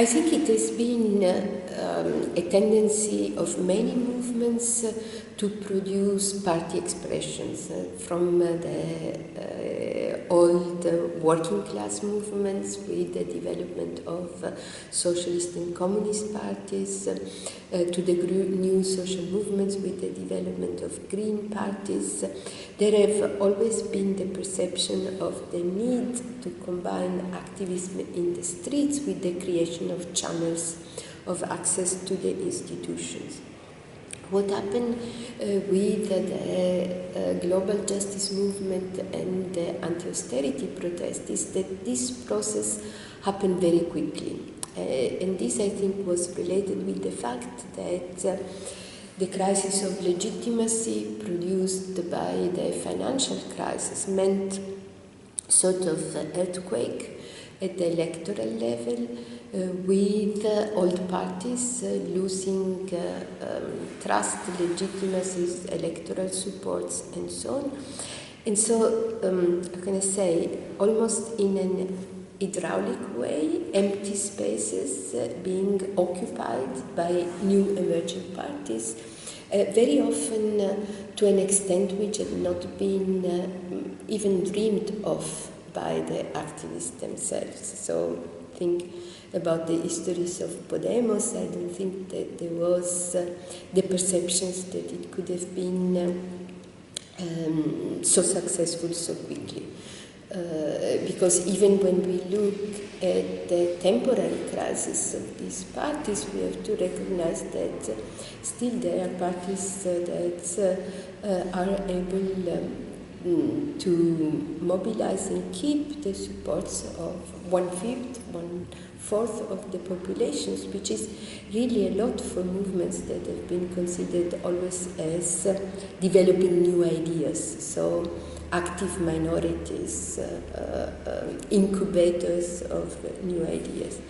I think it has been a tendency of many movements to produce party expressions from the old working class movements with the development of socialist and communist parties to the new social movements with the development of green parties. There have always been the perception of the need to combine activism in the streets with the creation of channels of access to the institutions. What happened with the global justice movement and the anti-austerity protest is that this process happened very quickly. And this, I think, was related with the fact that the crisis of legitimacy produced by the financial crisis meant sort of earthquake at the electoral level, with old parties losing trust, legitimacies, electoral supports, and so on. And so, how can I say, almost in an hydraulic way, empty spaces being occupied by new emerging parties, very often to an extent which had not been even dreamed of by the activists themselves. So think about the histories of Podemos. I don't think that there was the perceptions that it could have been so successful so quickly. Because even when we look at the temporary crisis of these parties, we have to recognize that still there are parties that are able to mobilize and keep the supports of 1/5, 1/4 of the populations, which is really a lot for movements that have been considered always as developing new ideas. So active minorities, incubators of new ideas.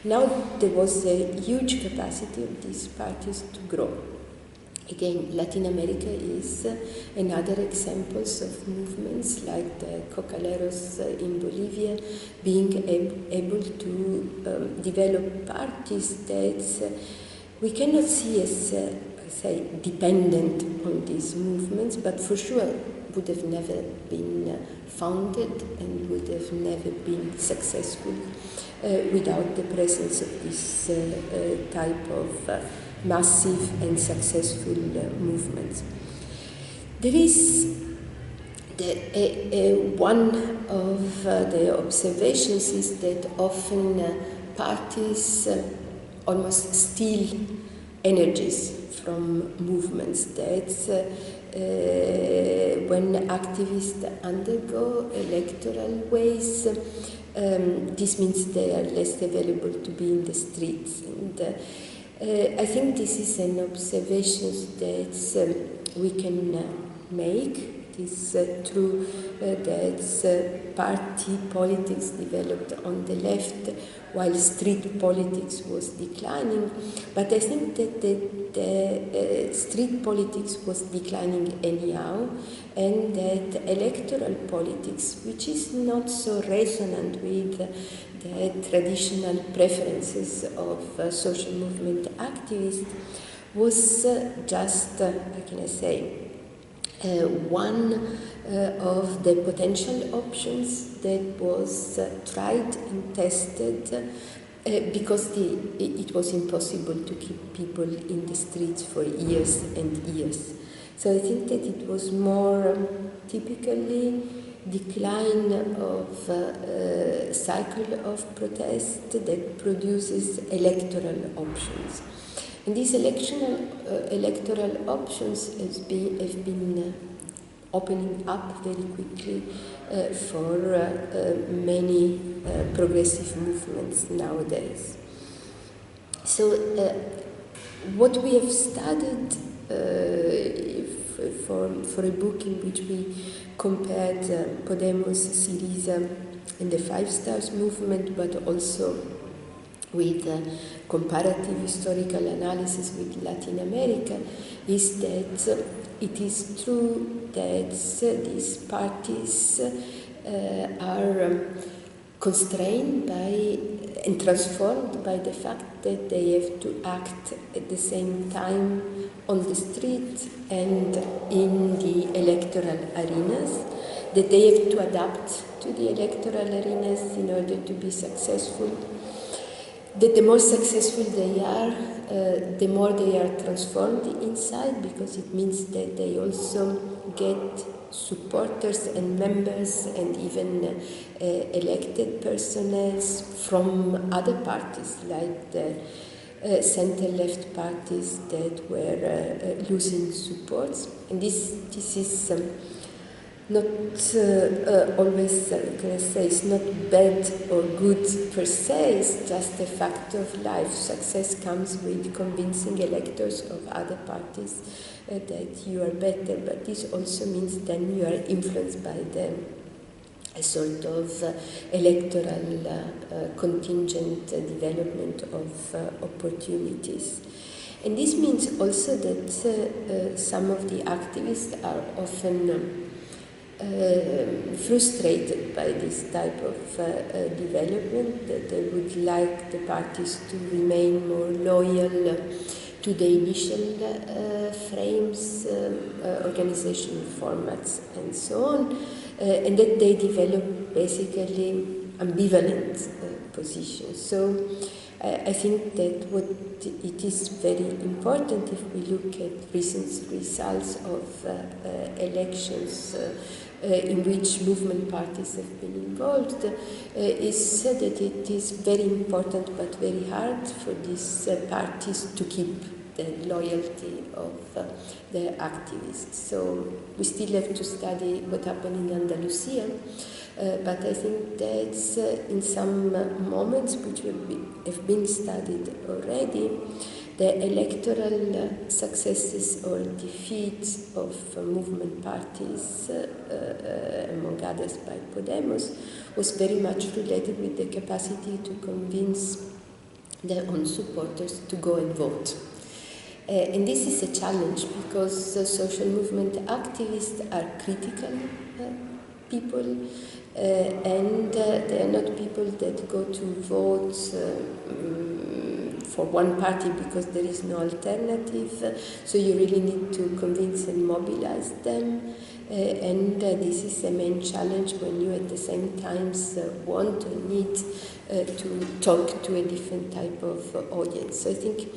Now there was a huge capacity of these parties to grow. Again, Latin America is another example of movements like the Cocaleros in Bolivia being able to develop parties that we cannot see as, say, dependent on these movements, but for sure would have never been founded and would have never been successful without the presence of this type of massive and successful movements. There is one of the observations is that often parties almost steal energies from movements. That when activists undergo electoral ways, this means they are less available to be in the streets. And I think this is an observation that we can make. It is true that party politics developed on the left while street politics was declining, but I think that the street politics was declining anyhow, and that electoral politics, which is not so resonant with the traditional preferences of social movement activists, was just, how can I say, one of the potential options that was tried and tested because it was impossible to keep people in the streets for years and years. So I think that it was more typically decline of cycle of protest that produces electoral options. And these electoral options have been opening up very quickly for many progressive movements nowadays. So what we have studied for a book in which we compared Podemos, Syriza, and the Five Stars movement, but also with comparative historical analysis with Latin America, is that it is true that these parties are constrained by and transformed by the fact that they have to act at the same time on the street and in the electoral arenas, that they have to adapt to the electoral arenas in order to be successful, that the more successful they are, the more they are transformed inside, because it means that they also get supporters and members and even elected personnel from other parties, like the center-left parties that were losing supports. And this is not always, can I say, it's not bad or good per se, it's just a fact of life. Success comes with convincing electors of other parties that you are better, but this also means then you are influenced by a sort of electoral contingent development of opportunities. And this means also that some of the activists are often frustrated by this type of development, that they would like the parties to remain more loyal to the initial frames, organizational formats, and so on, and that they develop basically ambivalent positions. So I think that what it is very important, if we look at recent results of elections in which movement parties have been involved, is that it is very important but very hard for these parties to keep the loyalty of the activists. So we still have to study what happened in Andalusia, but I think that in some moments which have been studied already, the electoral successes or defeats of movement parties, among others by Podemos, was very much related with the capacity to convince their own supporters to go and vote. And this is a challenge, because social movement activists are critical people, and they are not people that go to vote for one party because there is no alternative. So you really need to convince and mobilize them. And this is the main challenge when you at the same time want or need to talk to a different type of audience. So I think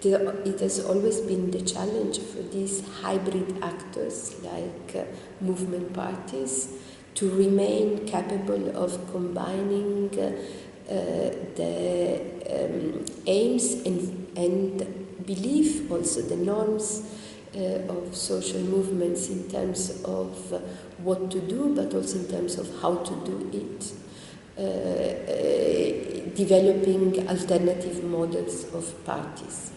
it has always been the challenge for these hybrid actors like movement parties to remain capable of combining the aims and belief, also the norms of social movements in terms of what to do, but also in terms of how to do it, developing alternative models of parties.